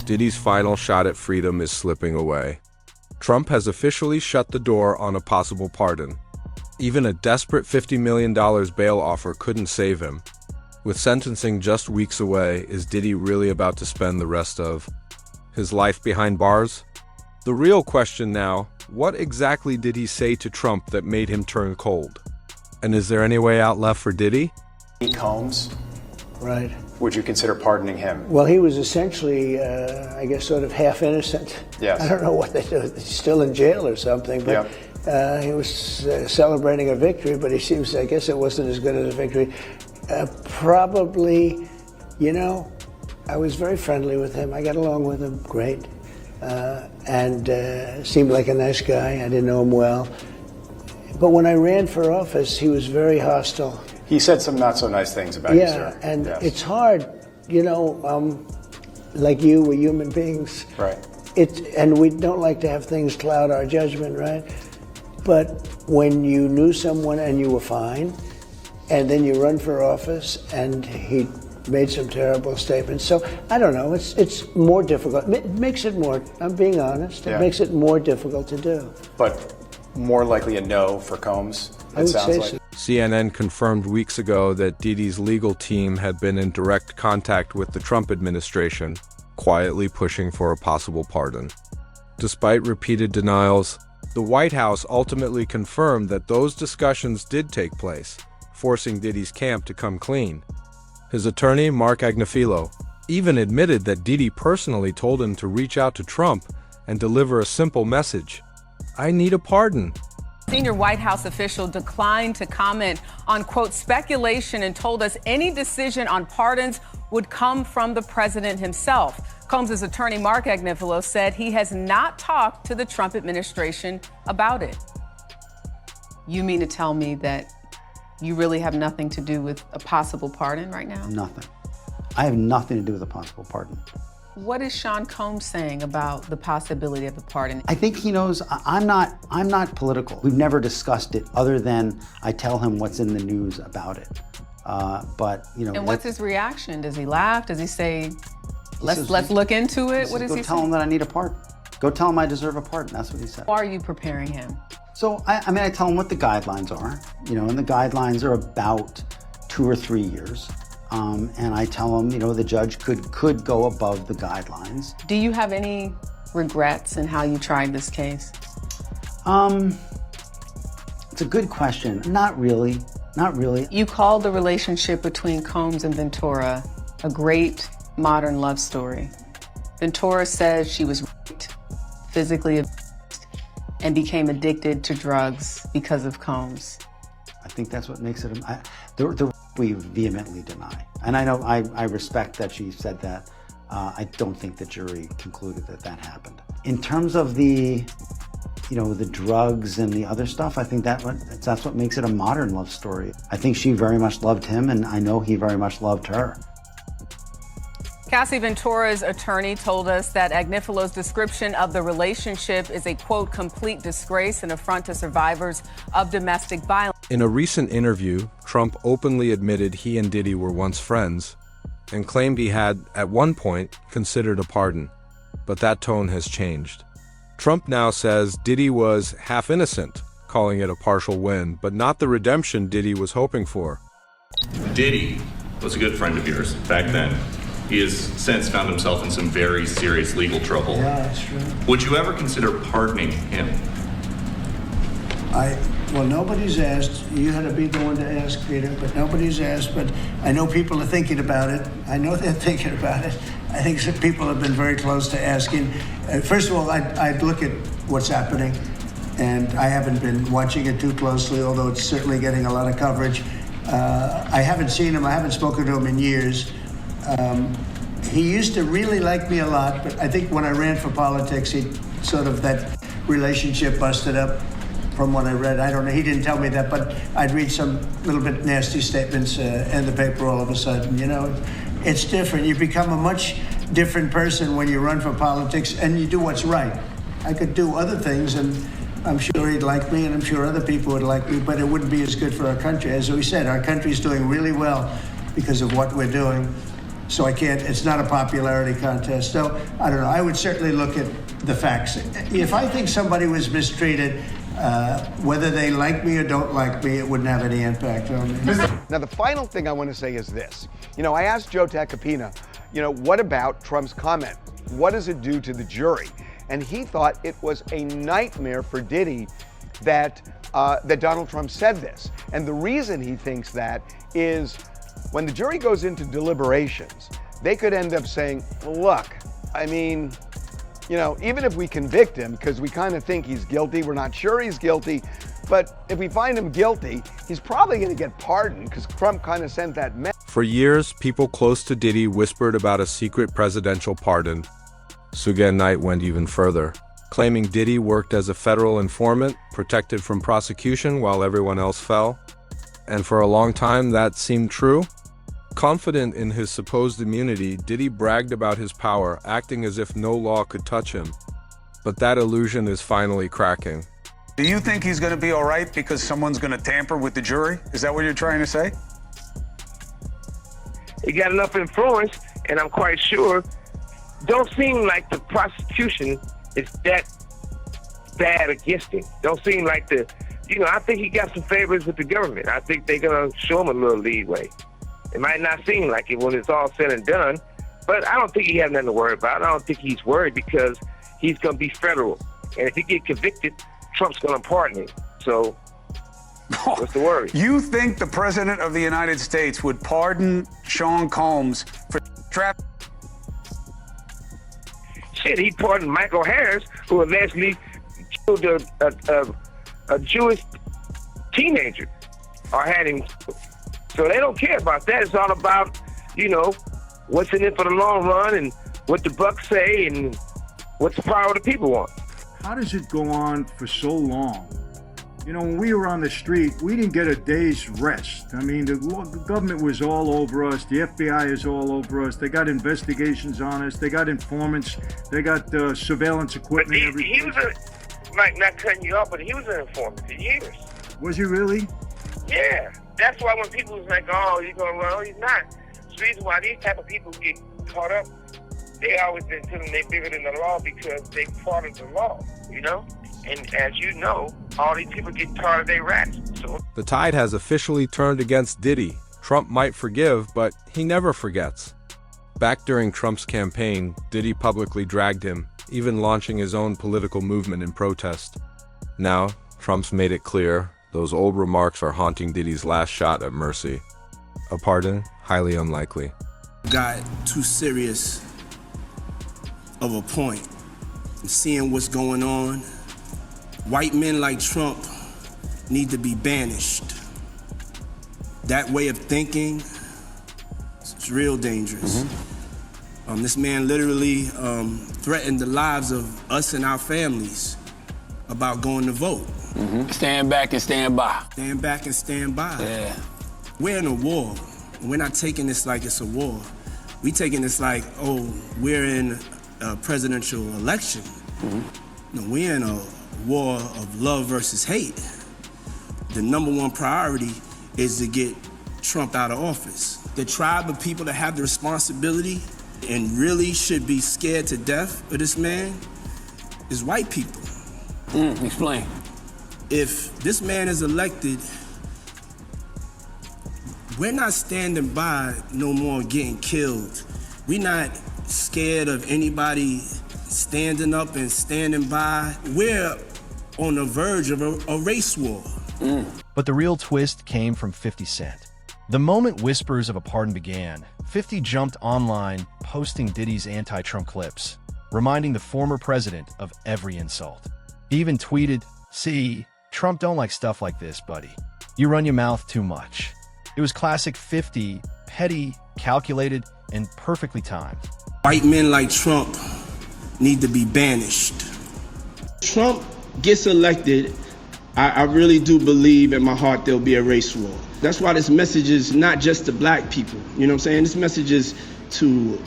Diddy's final shot at freedom is slipping away. Trump has officially shut the door on a possible pardon. Even a desperate $50 million bail offer couldn't save him. With sentencing just weeks away, is Diddy really about to spend the rest of his life behind bars? The real question now, what exactly did he say to Trump that made him turn cold? And is there any way out left for Diddy? Combs, right. Would you consider pardoning him? Well, he was essentially, I guess, sort of half innocent. Yes. I don't know what they do. He's still in jail or something, but he was celebrating a victory, but he seems, I guess it wasn't as good as a victory. Probably, you know, I was very friendly with him. I got along with him great, and seemed like a nice guy. I didn't know him well. But when I ran for office, he was very hostile. He said some not so nice things about you, sir. Yeah, and it's hard, you know, like you, we're human beings. Right. And we don't like to have things cloud our judgment, right? But when you knew someone and you were fine, and then you run for office and he made some terrible statements. So I don't know, it's more difficult. It makes it more, I'm being honest, it makes it more difficult to do. But more likely a no for Combs, I would say so. CNN confirmed weeks ago that Diddy's legal team had been in direct contact with the Trump administration, quietly pushing for a possible pardon. Despite repeated denials, the White House ultimately confirmed that those discussions did take place, forcing Diddy's camp to come clean. His attorney, Mark Agnifilo, even admitted that Diddy personally told him to reach out to Trump and deliver a simple message: "I need a pardon." Senior White House official declined to comment on, quote, speculation and told us any decision on pardons would come from the president himself. Combs' attorney, Mark Agnifilo, said he has not talked to the Trump administration about it. You mean to tell me that you really have nothing to do with a possible pardon right now? Nothing. I have nothing to do with a possible pardon. What is Sean Combs saying about the possibility of a pardon? I think he knows I'm not political. We've never discussed it other than I tell him what's in the news about it. But you know. And what's his reaction? Does he laugh? Does he say, let's look into it? What does he say? Go tell him that I need a pardon. Go tell him I deserve a pardon. That's what he said. How are you preparing him? So I mean, I tell him what the guidelines are. You know, and the guidelines are about 2 or 3 years. And I tell him, you know, the judge could go above the guidelines. Do you have any regrets in how you tried this case? It's a good question. Not really. Not really. You called the relationship between Combs and Ventura a great modern love story. Ventura says she was raped, physically abused, and became addicted to drugs because of Combs. I think that's what makes it. We vehemently deny, and I know I respect that she said that. I don't think the jury concluded that happened. In terms of the, you know, the drugs and the other stuff, I think that's what makes it a modern love story. I think she very much loved him, and I know he very much loved her. Cassie Ventura's attorney told us that Agnifilo's description of the relationship is a, quote, complete disgrace and affront to survivors of domestic violence. In a recent interview, Trump openly admitted he and Diddy were once friends and claimed he had, at one point, considered a pardon. But that tone has changed. Trump now says Diddy was half innocent, calling it a partial win, but not the redemption Diddy was hoping for. Diddy was a good friend of yours back then. He has since found himself in some very serious legal trouble. Yeah, that's true. Would you ever consider pardoning him? Well, nobody's asked. You had to be the one to ask, Peter, but nobody's asked. But I know people are thinking about it. I know they're thinking about it. I think some people have been very close to asking. First of all, I'd look at what's happening, and I haven't been watching it too closely, although it's certainly getting a lot of coverage. I haven't seen him. I haven't spoken to him in years. He used to really like me a lot, but I think when I ran for politics, that relationship busted up from what I read. I don't know, he didn't tell me that, but I'd read some little bit nasty statements in the paper all of a sudden. You know, it's different. You become a much different person when you run for politics and you do what's right. I could do other things, and I'm sure he'd like me, and I'm sure other people would like me, but it wouldn't be as good for our country. As we said, our country's doing really well because of what we're doing. So I can't, it's not a popularity contest. So I don't know, I would certainly look at the facts. If I think somebody was mistreated, whether they like me or don't like me, it wouldn't have any impact on me. Now, the final thing I want to say is this. I asked Joe Tacopina, what about Trump's comment? What does it do to the jury? And he thought it was a nightmare for Diddy that Donald Trump said this. And the reason he thinks that is when the jury goes into deliberations, they could end up saying, look, I mean, even if we convict him, because we kind of think he's guilty, we're not sure he's guilty, but if we find him guilty, he's probably going to get pardoned because Trump kind of sent that message. For years, people close to Diddy whispered about a secret presidential pardon. Suge Knight went even further, claiming Diddy worked as a federal informant, protected from prosecution while everyone else fell. And for a long time, that seemed true. Confident in his supposed immunity, Diddy bragged about his power, acting as if no law could touch him. But that illusion is finally cracking. Do you think he's going to be all right because someone's going to tamper with the jury? Is that what you're trying to say? He got enough influence, and I'm quite sure, don't seem like the prosecution is that bad against him. Don't seem like I think he got some favors with the government. I think they're going to show him a little leeway. It might not seem like it when it's all said and done, but I don't think he has nothing to worry about. I don't think he's worried because he's going to be federal. And if he get convicted, Trump's going to pardon him. So what's the worry? You think the President of the United States would pardon Sean Combs for trafficking? Shit, he pardoned Michael Harris, who allegedly killed a Jewish teenager, or had him. So they don't care about that. It's all about, what's in it for the long run and what the bucks say and what the power of the people want. How does it go on for so long? When we were on the street, we didn't get a day's rest. I mean, the government was all over us. The FBI is all over us. They got investigations on us. They got informants. They got surveillance equipment. But he was not cutting you off, but he was an informant for years. Was he really? Yeah. That's why when people was like, oh, he's going to run, he's not. It's the reason why these type of people get caught up. They always been telling they bigger than the law because they part of the law, And as you know, all these people get tired of their rats. So The tide has officially turned against Diddy. Trump might forgive, but he never forgets. Back during Trump's campaign, Diddy publicly dragged him, even launching his own political movement in protest. Now, Trump's made it clear those old remarks are haunting Diddy's last shot at mercy. A pardon? Highly unlikely. Got too serious of a point. Seeing what's going on, white men like Trump need to be banished. That way of thinking is real dangerous. This man literally threatened the lives of us and our families about going to vote. Stand back and stand by. Stand back and stand by. Yeah. We're in a war. We're not taking this like it's a war. We taking this like, oh, we're in a presidential election. No, we're in a war of love versus hate. The number one priority is to get Trump out of office. The tribe of people that have the responsibility and really should be scared to death of this man is white people. Explain. If this man is elected, we're not standing by no more getting killed. We're not scared of anybody standing up and standing by. We're on the verge of a race war. But the real twist came from 50 Cent. The moment whispers of a pardon began, 50 jumped online posting Diddy's anti-Trump clips, reminding the former president of every insult. He even tweeted, "See, Trump don't like stuff like this, buddy. You run your mouth too much." It was classic 50, petty, calculated, and perfectly timed. White men like Trump need to be banished. Trump gets elected, I really do believe in my heart there'll be a race war. That's why this message is not just to black people. You know what I'm saying? This message is to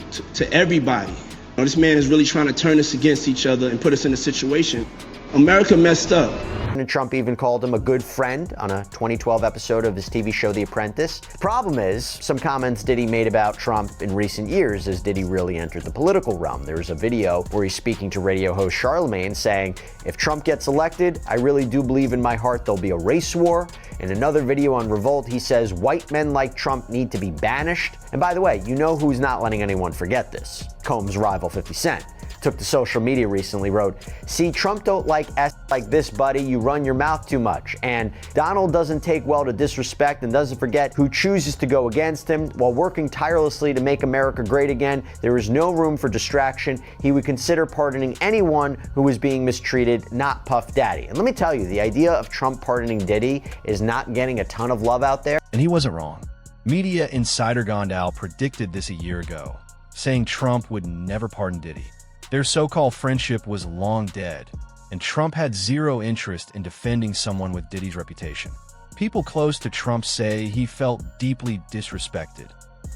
everybody. This man is really trying to turn us against each other and put us in a situation. America messed up. President Trump even called him a good friend on a 2012 episode of his TV show The Apprentice. The problem is, some comments Diddy made about Trump in recent years as Diddy really entered the political realm. There's a video where he's speaking to radio host Charlemagne saying, if Trump gets elected, I really do believe in my heart there'll be a race war. In another video on Revolt, he says white men like Trump need to be banished. And by the way, you know who's not letting anyone forget this? Combs' rival 50 Cent. Took to social media recently, wrote, see, Trump don't like S like this, buddy, you run your mouth too much. And Donald doesn't take well to disrespect and doesn't forget who chooses to go against him. While working tirelessly to make America great again, there is no room for distraction. He would consider pardoning anyone who was being mistreated, not Puff Daddy. And let me tell you, the idea of Trump pardoning Diddy is not getting a ton of love out there. And he wasn't wrong. Media insider Gondal predicted this a year ago, saying Trump would never pardon Diddy. Their so-called friendship was long dead, and Trump had zero interest in defending someone with Diddy's reputation. People close to Trump say he felt deeply disrespected,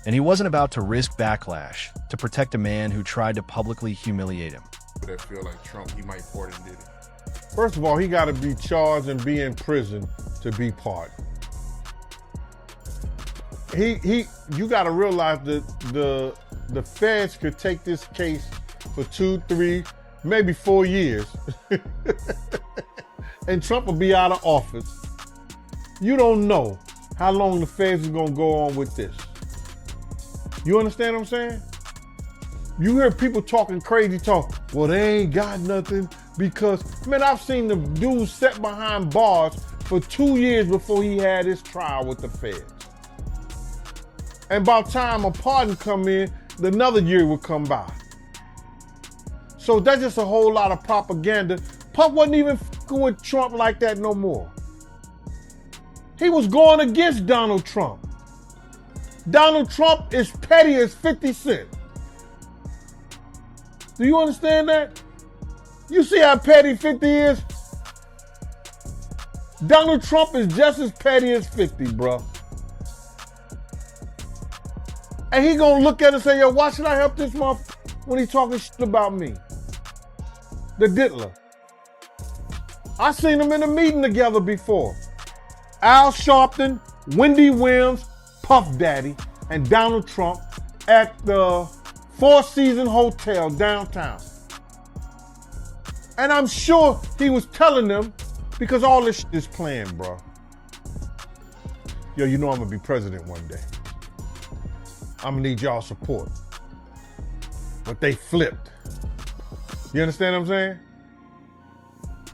and he wasn't about to risk backlash to protect a man who tried to publicly humiliate him. That feel like Trump, he might pardon Diddy. First of all, he got to be charged and be in prison to be pardoned. You got to realize that the feds could take this case for 2, 3, maybe 4 years. And Trump will be out of office. You don't know how long the feds is gonna go on with this. You understand what I'm saying? You hear people talking crazy talk, well, they ain't got nothing because, man, I've seen the dude set behind bars for 2 years before he had his trial with the feds. And by the time a pardon come in, another year will come by. So that's just a whole lot of propaganda. Puff wasn't even fucking with Trump like that no more. He was going against Donald Trump. Donald Trump is petty as 50 Cent. Do you understand that? You see how petty 50 is? Donald Trump is just as petty as 50, bro. And he gonna look at it and say, yo, why should I help this motherfucker when he talking shit about me? The diddler. I seen them in a meeting together before. Al Sharpton, Wendy Williams, Puff Daddy, and Donald Trump at the Four Seasons Hotel downtown. And I'm sure he was telling them because all this shit is planned, bro. Yo, you know I'm gonna be president one day. I'm gonna need y'all support. But they flipped. You understand what I'm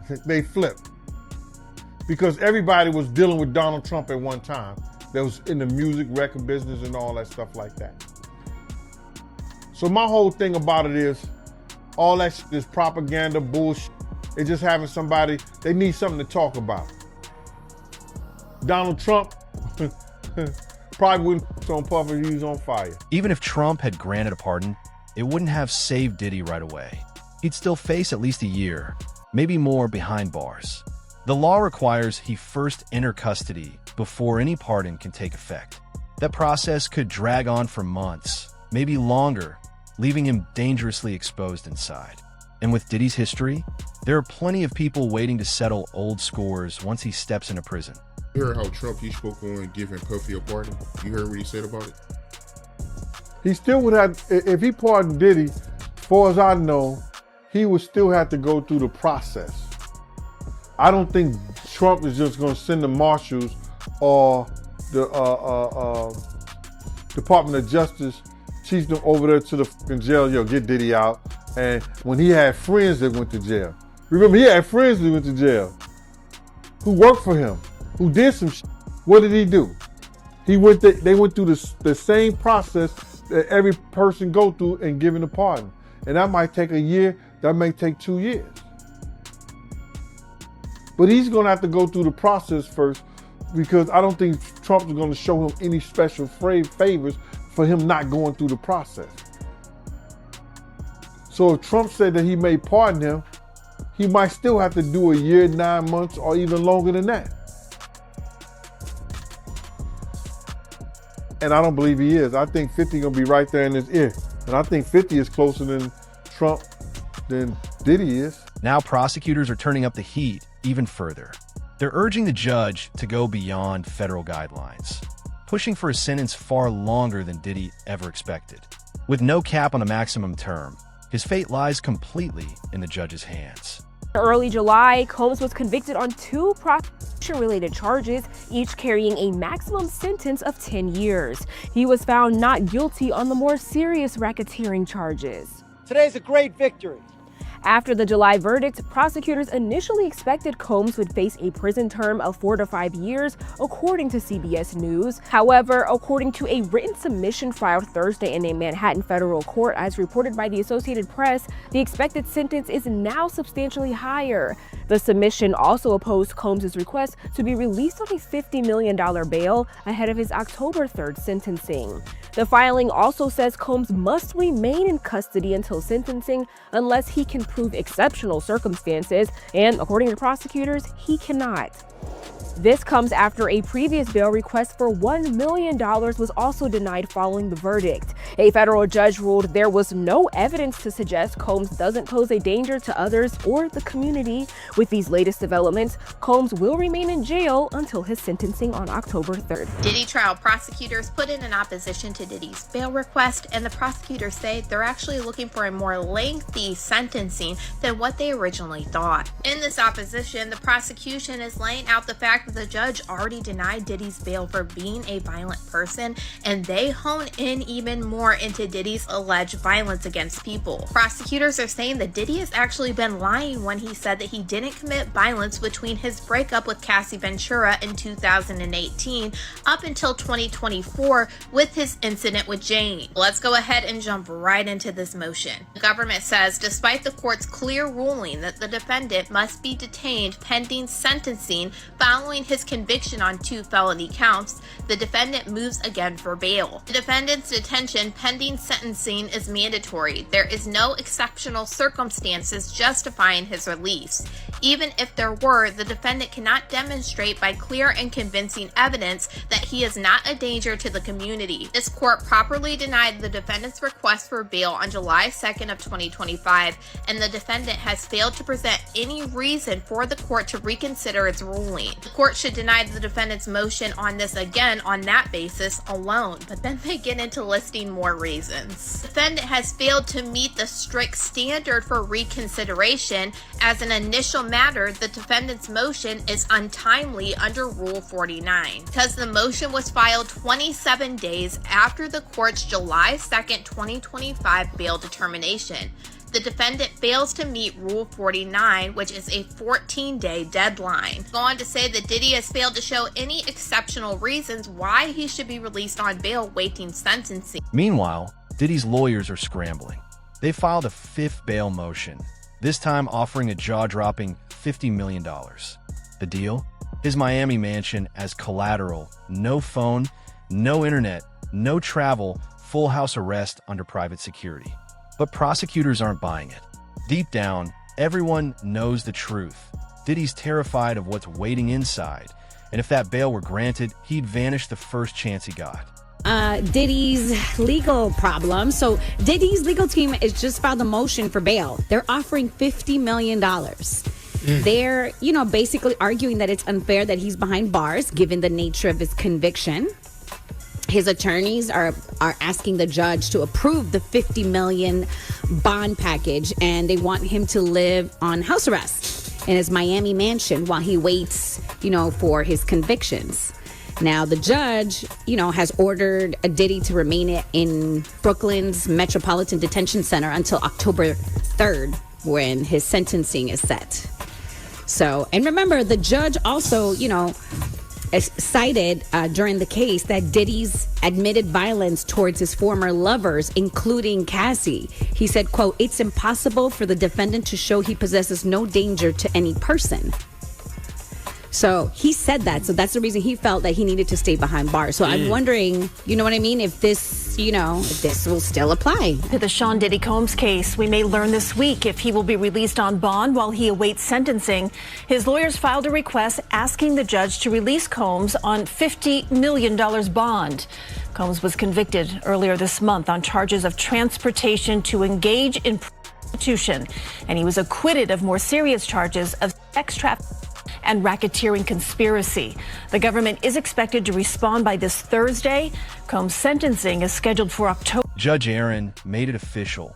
saying? They flipped. Because everybody was dealing with Donald Trump at one time. That was in the music record business and all that stuff like that. So my whole thing about it is, all that shit is propaganda, bullshit. It's just having somebody, they need something to talk about. Donald Trump probably wouldn't on Puff if he was on fire. Even if Trump had granted a pardon, it wouldn't have saved Diddy right away. He'd still face at least a year, maybe more, behind bars. The law requires he first enter custody before any pardon can take effect. That process could drag on for months, maybe longer, leaving him dangerously exposed inside. And with Diddy's history, there are plenty of people waiting to settle old scores once he steps into prison. You heard how Trump, he spoke on giving Puffy a pardon? You heard what he said about it? He still would have, if he pardoned Diddy, as far as I know, he would still have to go through the process. I don't think Trump is just going to send the marshals or the Department of Justice, teach them over there to the fucking jail, yo, get Diddy out. And when he had friends that went to jail. Remember, he had friends that went to jail who worked for him, who did some shit. What did he do? They went through the same process that every person go through in giving a pardon. And that might take a year, that may take 2 years. But he's gonna have to go through the process first because I don't think Trump is gonna show him any special favors for him not going through the process. So if Trump said that he may pardon him, he might still have to do a year, 9 months, or even longer than that. And I don't believe he is. I think 50 gonna be right there in his ear. And I think 50 is closer than Trump than Diddy is. Now prosecutors are turning up the heat even further. They're urging the judge to go beyond federal guidelines, pushing for a sentence far longer than Diddy ever expected. With no cap on a maximum term, his fate lies completely in the judge's hands. Early July, Combs was convicted on 2 prostitution-related charges, each carrying a maximum sentence of 10 years. He was found not guilty on the more serious racketeering charges. Today's a great victory. After the July verdict, prosecutors initially expected Combs would face a prison term of 4 to 5 years, according to CBS News. However, according to a written submission filed Thursday in a Manhattan federal court, as reported by the Associated Press, the expected sentence is now substantially higher. The submission also opposed Combs' request to be released on a $50 million bail ahead of his October 3rd sentencing. The filing also says Combs must remain in custody until sentencing unless he can prove exceptional circumstances, and according to prosecutors, he cannot. This comes after a previous bail request for $1 million was also denied following the verdict. A federal judge ruled there was no evidence to suggest Combs doesn't pose a danger to others or the community. With these latest developments, Combs will remain in jail until his sentencing on October 3rd. Diddy trial prosecutors put in an opposition to Diddy's bail request, and the prosecutors say they're actually looking for a more lengthy sentencing than what they originally thought. In this opposition, the prosecution is laying out the fact that the judge already denied Diddy's bail for being a violent person, and they hone in even more into Diddy's alleged violence against people. Prosecutors are saying that Diddy has actually been lying when he said that he didn't commit violence between his breakup with Cassie Ventura in 2018 up until 2024 with his incident with Jane. Let's go ahead and jump right into this motion. The government says despite the court's clear ruling that the defendant must be detained pending sentencing following his conviction on 2 felony counts, the defendant moves again for bail. The defendant's detention pending sentencing is mandatory. There is no exceptional circumstances justifying his release. Even if there were, the defendant cannot demonstrate by clear and convincing evidence that he is not a danger to the community. This court properly denied the defendant's request for bail on July 2nd of 2025, and the defendant has failed to present any reason for the court to reconsider its ruling. The court should deny the defendant's motion on this again on that basis alone, but then they get into listing more reasons. The defendant has failed to meet the strict standard for reconsideration. As an initial matter, the defendant's motion is untimely under Rule 49 because the motion was filed 27 days after the court's July 2nd, 2025 bail determination. The defendant fails to meet Rule 49, which is a 14-day deadline. Go on to say that Diddy has failed to show any exceptional reasons why he should be released on bail waiting sentencing. Meanwhile, Diddy's lawyers are scrambling. They filed a 5th bail motion, this time offering a jaw-dropping $50 million. The deal? His Miami mansion as collateral, no phone, no internet, no travel, full house arrest under private security. But prosecutors aren't buying it. Deep down, everyone knows the truth. Diddy's terrified of what's waiting inside, and if that bail were granted, he'd vanish the first chance he got. Diddy's legal problem. So Diddy's legal team has just filed a motion for bail. They're offering $50 million. They're, basically arguing that it's unfair that he's behind bars, given the nature of his conviction. His attorneys are asking the judge to approve the $50 million bond package, and they want him to live on house arrest in his Miami mansion while he waits, for his convictions. Now, the judge, has ordered Diddy to remain in Brooklyn's Metropolitan Detention Center until October 3rd, when his sentencing is set. So, and remember, the judge also, cited during the case that Diddy's admitted violence towards his former lovers, including Cassie. He said, quote, "It's impossible for the defendant to show he possesses no danger to any person." So he said that. So that's the reason he felt that he needed to stay behind bars. So I'm wondering, if this, if this will still apply. To the Sean Diddy Combs case, we may learn this week if he will be released on bond while he awaits sentencing. His lawyers filed a request asking the judge to release Combs on $50 million bond. Combs was convicted earlier this month on charges of transportation to engage in prostitution, and he was acquitted of more serious charges of sex trafficking and racketeering conspiracy. The government is expected to respond by this Thursday. Combs' sentencing is scheduled for October. Judge Aaron made it official.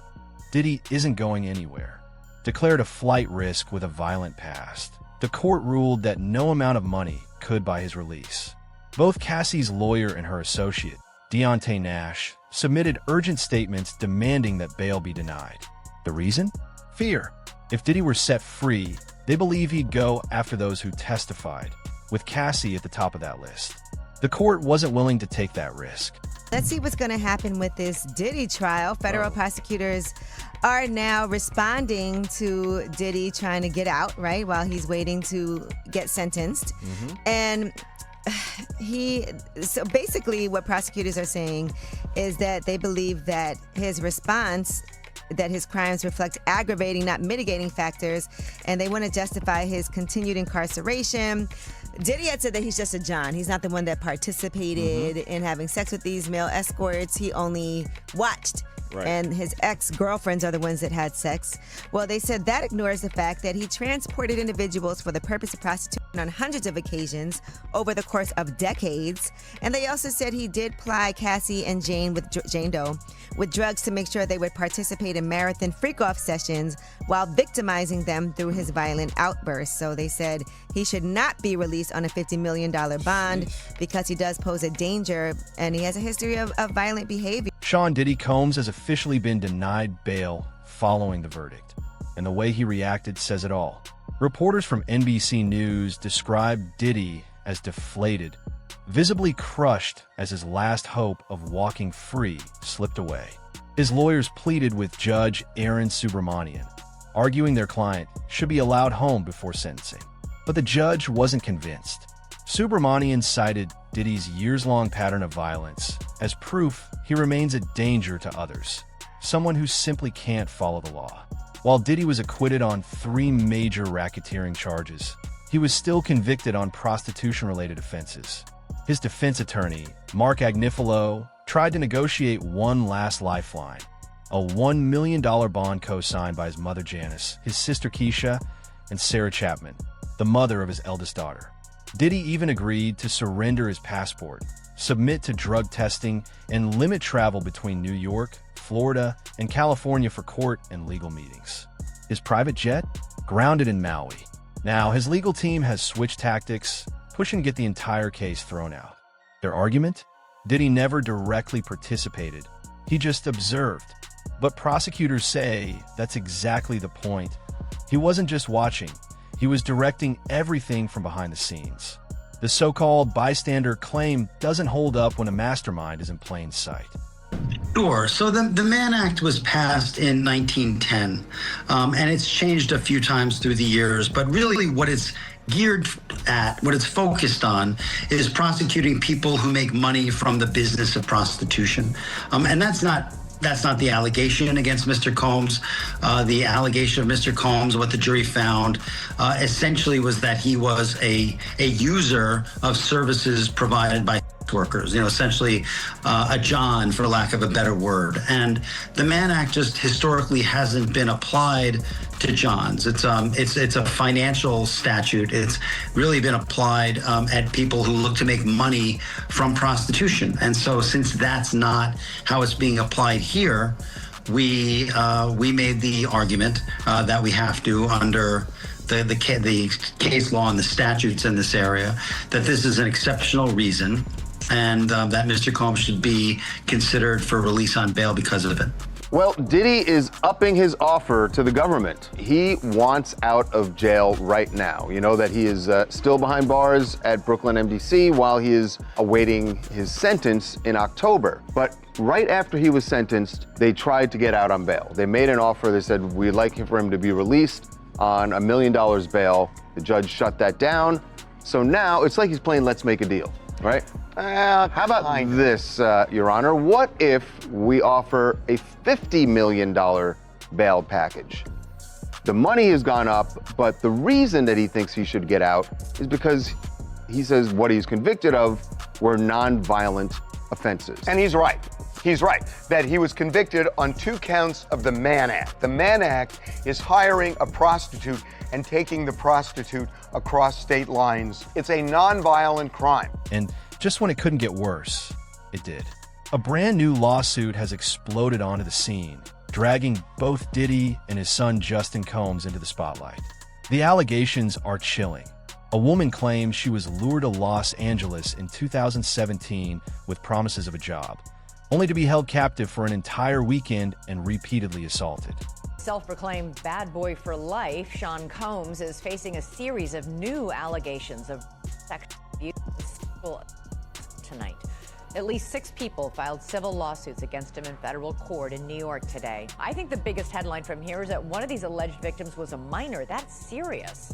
Diddy isn't going anywhere. Declared a flight risk with a violent past. The court ruled that no amount of money could buy his release. Both Cassie's lawyer and her associate, Deontay Nash, submitted urgent statements demanding that bail be denied. The reason? Fear. If Diddy were set free, they believe he'd go after those who testified, with Cassie at the top of that list. The court wasn't willing to take that risk. Let's see what's going to happen with this Diddy trial. Federal prosecutors are now responding to Diddy trying to get out, right, while he's waiting to get sentenced. And so basically what prosecutors are saying is that they believe that his response, that his crimes reflect aggravating, not mitigating factors, and they want to justify his continued incarceration. Diddy had said that he's just a John. He's not the one that participated in having sex with these male escorts. He only watched. Right. And his ex-girlfriends are the ones that had sex. Well, they said that ignores the fact that he transported individuals for the purpose of prostitution on hundreds of occasions over the course of decades. And they also said he did ply Cassie and Jane Doe with drugs to make sure they would participate in marathon freak-off sessions while victimizing them through his violent outbursts. So they said he should not be released on a $50 million bond because he does pose a danger and he has a history of violent behavior. Sean Diddy Combs has officially been denied bail following the verdict, and the way he reacted says it all. Reporters from NBC News described Diddy as deflated, visibly crushed as his last hope of walking free slipped away. His lawyers pleaded with Judge Aaron Subramanian, arguing their client should be allowed home before sentencing. But the judge wasn't convinced. Subramanian cited Diddy's years-long pattern of violence as proof he remains a danger to others, someone who simply can't follow the law. While Diddy was acquitted on 3 major racketeering charges, he was still convicted on prostitution-related offenses. His defense attorney, Mark Agnifilo, tried to negotiate one last lifeline, a $1 million bond co-signed by his mother Janice, his sister Keisha, and Sarah Chapman, the mother of his eldest daughter. Diddy even agreed to surrender his passport, submit to drug testing, and limit travel between New York, Florida, and California for court and legal meetings. His private jet? Grounded in Maui. Now, his legal team has switched tactics, pushing to get the entire case thrown out. Their argument? Diddy never directly participated. He just observed. But prosecutors say that's exactly the point. He wasn't just watching. He was directing everything from behind the scenes. The so-called bystander claim doesn't hold up when a mastermind is in plain sight. Sure. So the Mann Act was passed in 1910, and it's changed a few times through the years. But really what it's geared at, what it's focused on, is prosecuting people who make money from the business of prostitution. And that's not the allegation against Mr. Combs. The allegation of Mr. Combs, what the jury found, essentially was that he was a user of services provided by workers, essentially a John, for lack of a better word. And the Mann Act just historically hasn't been applied to Johns. It's a financial statute. It's really been applied at people who look to make money from prostitution. And so since that's not how it's being applied here, we made the argument that we have to, under the case law and the statutes in this area, that this is an exceptional reason and that Mr. Combs should be considered for release on bail because of it. Well, Diddy is upping his offer to the government. He wants out of jail right now. You know that he is still behind bars at Brooklyn MDC while he is awaiting his sentence in October. But right after he was sentenced, they tried to get out on bail. They made an offer. They said, we'd like for him to be released on $1 million bail. The judge shut that down. So now it's like he's playing Let's Make a Deal, right? How about this, Your Honor? What if we offer a $50 million bail package? The money has gone up, but the reason that he thinks he should get out is because he says what he's convicted of were non-violent offenses. And he's right. He's right that he was convicted on 2 counts of the Mann Act. The Mann Act is hiring a prostitute and taking the prostitute across state lines. It's a nonviolent crime. And just when it couldn't get worse, it did. A brand new lawsuit has exploded onto the scene, dragging both Diddy and his son Justin Combs into the spotlight. The allegations are chilling. A woman claims she was lured to Los Angeles in 2017 with promises of a job, only to be held captive for an entire weekend and repeatedly assaulted. Self-proclaimed bad boy for life, Sean Combs is facing a series of new allegations of sexual abuse tonight. At least 6 people filed civil lawsuits against him in federal court in New York today. I think the biggest headline from here is that one of these alleged victims was a minor. That's serious.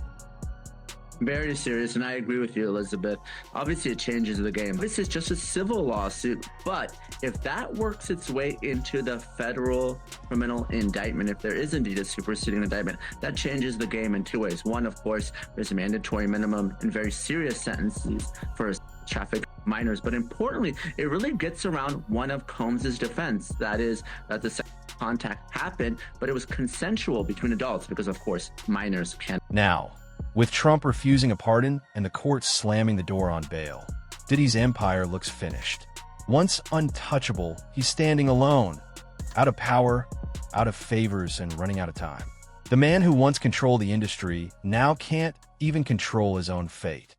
Very serious, and I agree with you, Elizabeth. Obviously, it changes the game. This is just a civil lawsuit, but if that works its way into the federal criminal indictment, if there is indeed a superseding indictment, that changes the game in 2 ways. One, of course, there's a mandatory minimum and very serious sentences for traffic minors, but importantly, it really gets around one of Combs's defense, that is that the sexual contact happened, but it was consensual between adults because, of course, minors can't. Now, with Trump refusing a pardon and the court slamming the door on bail, Diddy's empire looks finished. Once untouchable, he's standing alone, out of power, out of favors, and running out of time. The man who once controlled the industry now can't even control his own fate.